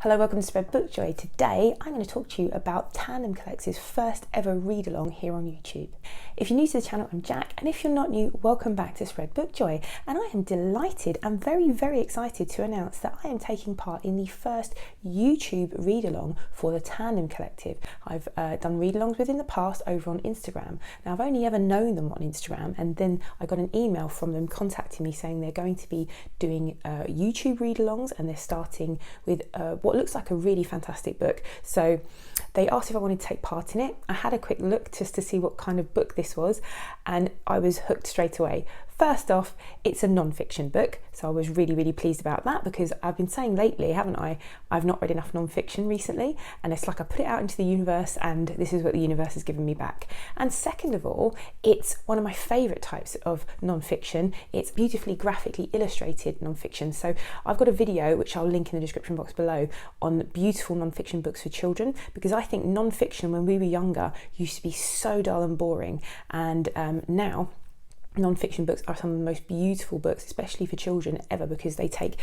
Hello, welcome to Spread Book Joy. Today I'm going to talk to you about Tandem Collective's first ever read along here on YouTube. If you're new to the channel, I'm Jack, and if you're not new, welcome back to Spread Book Joy. And I am delighted and very excited to announce that I am taking part in the first YouTube read along for the Tandem Collective. I've done read alongs with in the past over on Instagram. Now I've only ever known them on Instagram, and then I got an email from them contacting me saying they're going to be doing YouTube read alongs, and they're starting with what looks like a really fantastic book. So they asked if I wanted to take part in it. I had a quick look just to see what kind of book this was, and I was hooked straight away. First off, it's a non-fiction book, so I was really pleased about that, because I've been saying lately, haven't I, I've not read enough non-fiction recently, and it's like I put it out into the universe and this is what the universe has given me back. And second of all, it's one of my favourite types of non-fiction. It's beautifully graphically illustrated non-fiction. So I've got a video which I'll link in the description box below on beautiful non-fiction books for children, because I think non-fiction when we were younger used to be so dull and boring, and now non-fiction books are some of the most beautiful books, especially for children, ever, because they take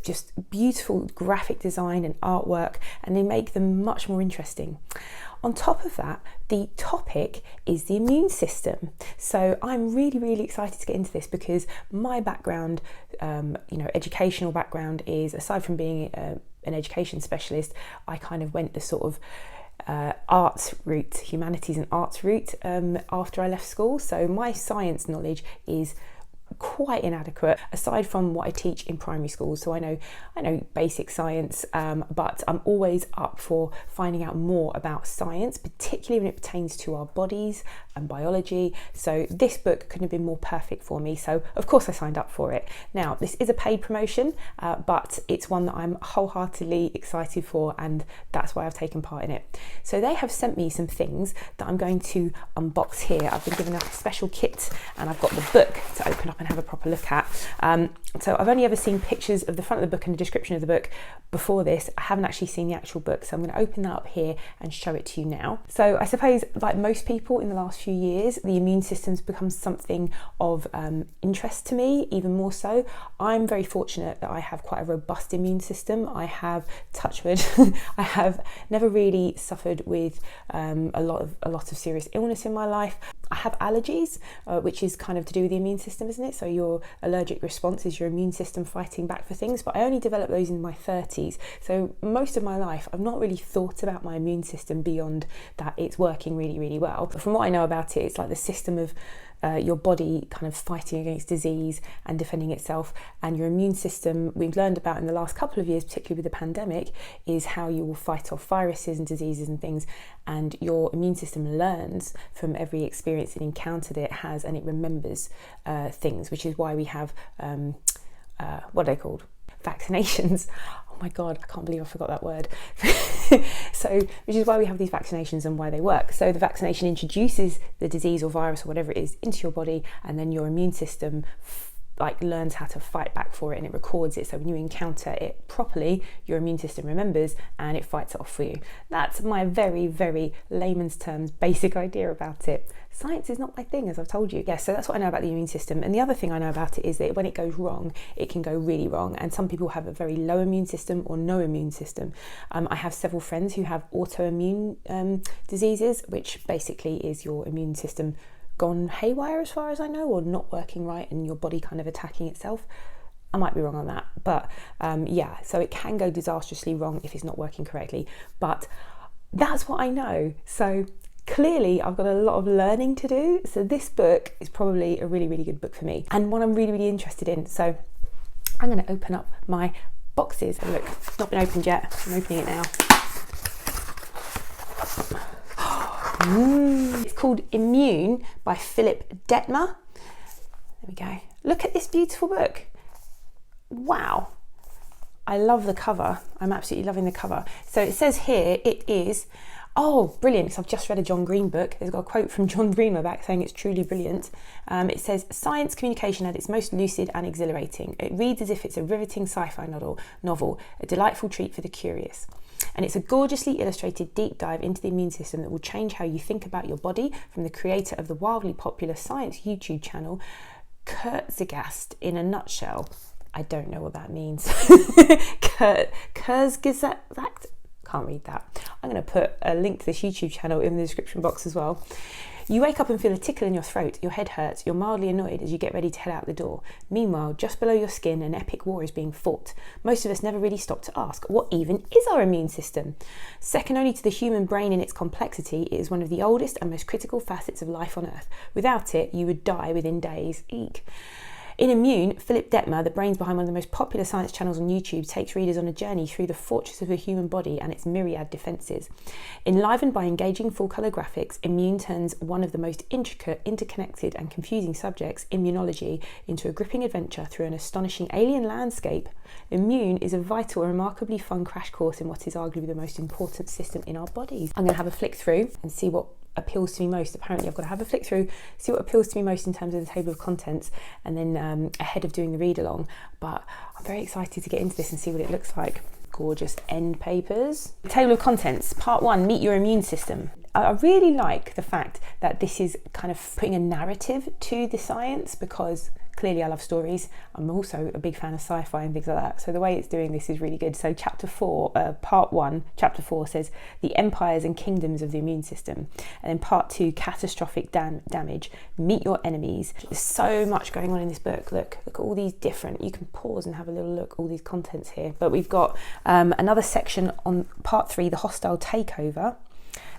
just beautiful graphic design and artwork and they make them much more interesting. On top of that, the topic is the immune system. So I'm really excited to get into this, because my background, educational background is, aside from being an education specialist, I kind of went the sort of arts route, humanities and arts route after I left school. So my science knowledge is quite inadequate, aside from what I teach in primary school. So I know basic science, but I'm always up for finding out more about science, particularly when it pertains to our bodies and biology. So this book couldn't have been more perfect for me, so of course I signed up for it. Now this is a paid promotion, but it's one that I'm wholeheartedly excited for, and that's why I've taken part in it. So they have sent me some things that I'm going to unbox here. I've been given a special kit, and I've got the book to open up and have a proper look at. So I've only ever seen pictures of the front of the book and the description of the book before this. I haven't actually seen the actual book, so I'm going to open that up here and show it to you now. So I suppose, like most people in the last few years, the immune system's become something of interest to me, even more so. I'm very fortunate that I have quite a robust immune system. I have, touch wood, I have never really suffered with a lot of serious illness in my life. I have allergies, which is kind of to do with the immune system, isn't it? So your allergic response is your immune system fighting back for things, but I only developed those in my 30s. So most of my life, I've not really thought about my immune system beyond that it's working really well. But from what I know about it, it's like the system of your body kind of fighting against disease and defending itself, and your immune system, we've learned about in the last couple of years, particularly with the pandemic, is how you will fight off viruses and diseases and things, and your immune system learns from every experience and encounter that it has, and it remembers things, which is why we have what are they called? Vaccinations. Oh my God, I can't believe I forgot that word. So, which is why we have these vaccinations and why they work. So the vaccination introduces the disease or virus or whatever it is into your body, and then your immune system learns how to fight back for it, and it records it. So when you encounter it properly, your immune system remembers and it fights it off for you. That's my very layman's terms basic idea about it. Science is not my thing, as I've told you. Yeah, so that's what I know about the immune system. And the other thing I know about it is that when it goes wrong, it can go really wrong. And some people have a very low immune system or no immune system. I have several friends who have autoimmune diseases, which basically is your immune system gone haywire, as far as I know, or not working right, and your body kind of attacking itself. I might be wrong on that, but yeah, so it can go disastrously wrong if it's not working correctly, but that's what I know. So clearly I've got a lot of learning to do, so this book is probably a really good book for me, and one I'm really interested in. So I'm going to open up my boxes. And look, it's not been opened yet, I'm opening it now. It's called Immune by Philipp Dettner. There we go. Look at this beautiful book. Wow. I love the cover. I'm absolutely loving the cover. So it says here it is, oh, brilliant, because I've just read a John Green book. There's got a quote from John Green on the back saying it's truly brilliant. It says, science communication at its most lucid and exhilarating. It reads as if it's a riveting sci-fi novel, a delightful treat for the curious. And it's a gorgeously illustrated deep dive into the immune system that will change how you think about your body, from the creator of the wildly popular science YouTube channel, Kurt Zagast, in a nutshell. I don't know what that means. Kurzgesagt? Can't read that. I'm going to put a link to this YouTube channel in the description box as well. You wake up and feel a tickle in your throat, your head hurts, you're mildly annoyed as you get ready to head out the door. Meanwhile, just below your skin, an epic war is being fought. Most of us never really stop to ask, what even is our immune system? Second only to the human brain in its complexity, it is one of the oldest and most critical facets of life on Earth. Without it, you would die within days. Eek. In Immune, Philipp Dettner, the brains behind one of the most popular science channels on YouTube, takes readers on a journey through the fortress of the human body and its myriad defences. Enlivened by engaging full-colour graphics, Immune turns one of the most intricate, interconnected and confusing subjects, immunology, into a gripping adventure through an astonishing alien landscape. Immune is a vital and remarkably fun crash course in what is arguably the most important system in our bodies. I'm going to have a flick through and see what appeals to me most. Apparently I've got to have a flick through, see what appeals to me most in terms of the table of contents, and then ahead of doing the read along. But I'm very excited to get into this and see what it looks like. Gorgeous end papers. Table of contents, part 1, meet your immune system. I really like the fact that this is kind of putting a narrative to the science, because clearly I love stories. I'm also a big fan of sci-fi and things like that. So the way it's doing this is really good. So chapter 4, part 1, chapter 4 says the empires and kingdoms of the immune system. And then part 2, catastrophic damage, meet your enemies. There's so much going on in this book. Look at all these different, you can pause and have a little look, all these contents here. But we've got another section on part 3, the hostile takeover.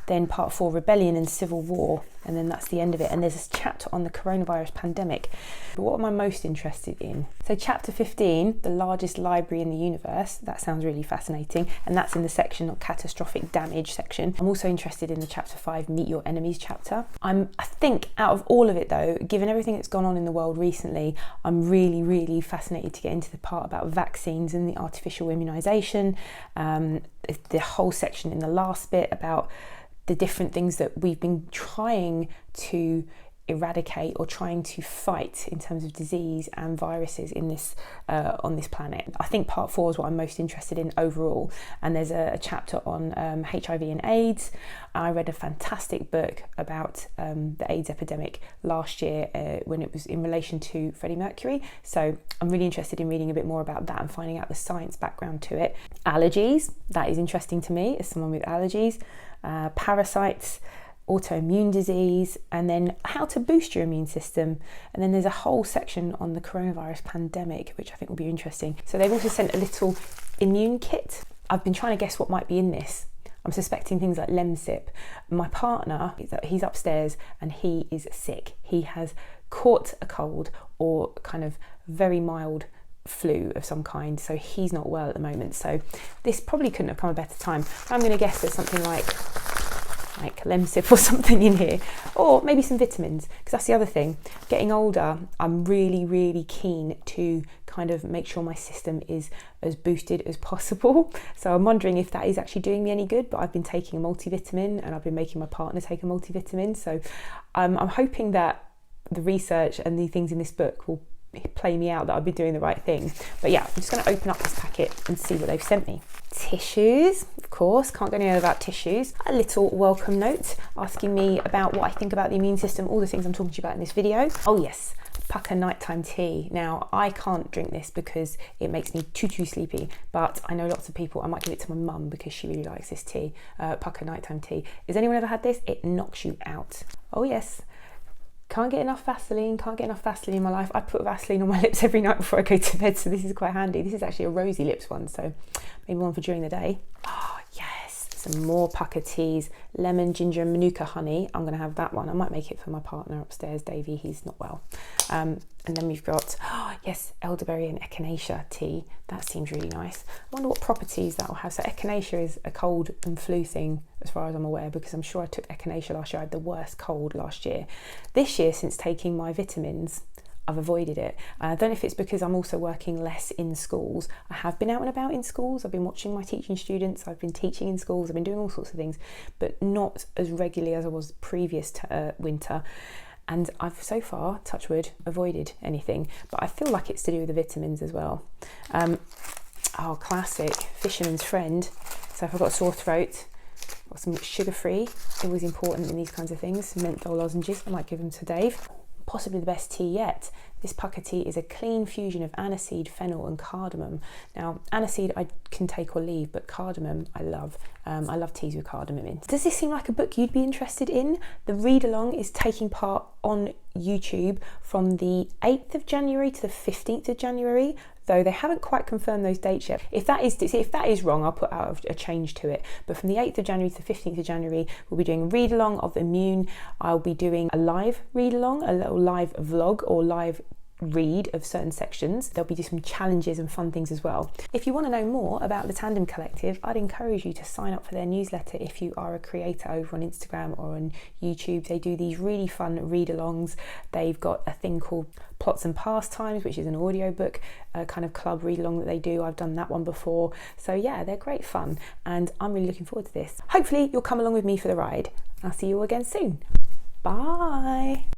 Then part 4, rebellion and civil war, and then that's the end of it. And there's this chapter on the coronavirus pandemic. But what am I most interested in? So chapter 15, the largest library in the universe. That sounds really fascinating, and that's in the section of catastrophic damage section. I'm also interested in the chapter 5, meet your enemies chapter. I think out of all of it though, given everything that's gone on in the world recently, I'm really fascinated to get into the part about vaccines and the artificial immunisation. The whole section in the last bit about the different things that we've been trying to eradicate or trying to fight in terms of disease and viruses in this on this planet. I think part 4 is what I'm most interested in overall, and there's a chapter on HIV and AIDS. I read a fantastic book about the AIDS epidemic last year when it was in relation to Freddie Mercury, so I'm really interested in reading a bit more about that and finding out the science background to it. Allergies, that is interesting to me as someone with allergies. Parasites, autoimmune disease, and then how to boost your immune system. And then there's a whole section on the coronavirus pandemic, which I think will be interesting. So they've also sent a little immune kit. I've been trying to guess what might be in this. I'm suspecting things like Lemsip. My partner, he's upstairs and he is sick. He has caught a cold or kind of very mild flu of some kind, so he's not well at the moment. So this probably couldn't have come a better time. I'm going to guess there's something like Lemsip or something in here, or maybe some vitamins, because that's the other thing. Getting older, I'm really keen to kind of make sure my system is as boosted as possible. So I'm wondering if that is actually doing me any good, but I've been taking a multivitamin and I've been making my partner take a multivitamin. So I'm hoping that the research and the things in this book will play me out that I've been doing the right thing. But yeah, I'm just going to open up this packet and see what they've sent me. Tissues, of course, can't go anywhere without tissues. A little welcome note asking me about what I think about the immune system, all the things I'm talking to you about in this video. Oh yes, Pukka nighttime tea. Now I can't drink this because it makes me too sleepy, but I know lots of people. I might give it to my mum because she really likes this tea, Pukka nighttime tea. Has anyone ever had this? It knocks you out. Oh yes. Can't get enough Vaseline in my life. I put Vaseline on my lips every night before I go to bed, so this is quite handy. This is actually a rosy lips one, so maybe one for during the day. Oh yes, some more Pukka teas, lemon, ginger and manuka honey. I'm gonna have that one. I might make it for my partner upstairs, Davey, he's not well. And then we've got, oh yes, elderberry and echinacea tea. That seems really nice. I wonder what properties that will have. So echinacea is a cold and flu thing as far as I'm aware, because I'm sure I took echinacea last year. I had the worst cold last year. This year, since taking my vitamins, I've avoided it. I don't know if it's because I'm also working less in schools. I have been out and about in schools. I've been watching my teaching students. I've been teaching in schools. I've been doing all sorts of things, but not as regularly as I was previous to winter. And I've so far, touch wood, avoided anything, but I feel like it's to do with the vitamins as well. Oh, classic, Fisherman's Friend. So if I've got a sore throat, got some sugar-free, always important in these kinds of things. Menthol lozenges, I might give them to Dave. possibly the best tea yet. This pucker tea is a clean fusion of aniseed, fennel and cardamom. Now, aniseed I can take or leave, but cardamom I love. I love teas with cardamom in. Does this seem like a book you'd be interested in? The read-along is taking part on YouTube from the 8th of January to the 15th of January, though they haven't quite confirmed those dates yet. If that is wrong, I'll put out a change to it. But from the 8th of January to the 15th of January, we'll be doing a read-along of Immune. I'll be doing a live read-along, a little live vlog or live read of certain sections. There'll be just some challenges and fun things as well. If you want to know more about the Tandem Collective, I'd encourage you to sign up for their newsletter if you are a creator over on Instagram or on YouTube. They do these really fun read-alongs. They've got a thing called Plots and Pastimes, which is an audiobook kind of club read-along that they do. I've done that one before. So yeah, they're great fun and I'm really looking forward to this. Hopefully you'll come along with me for the ride. I'll see you all again soon. Bye.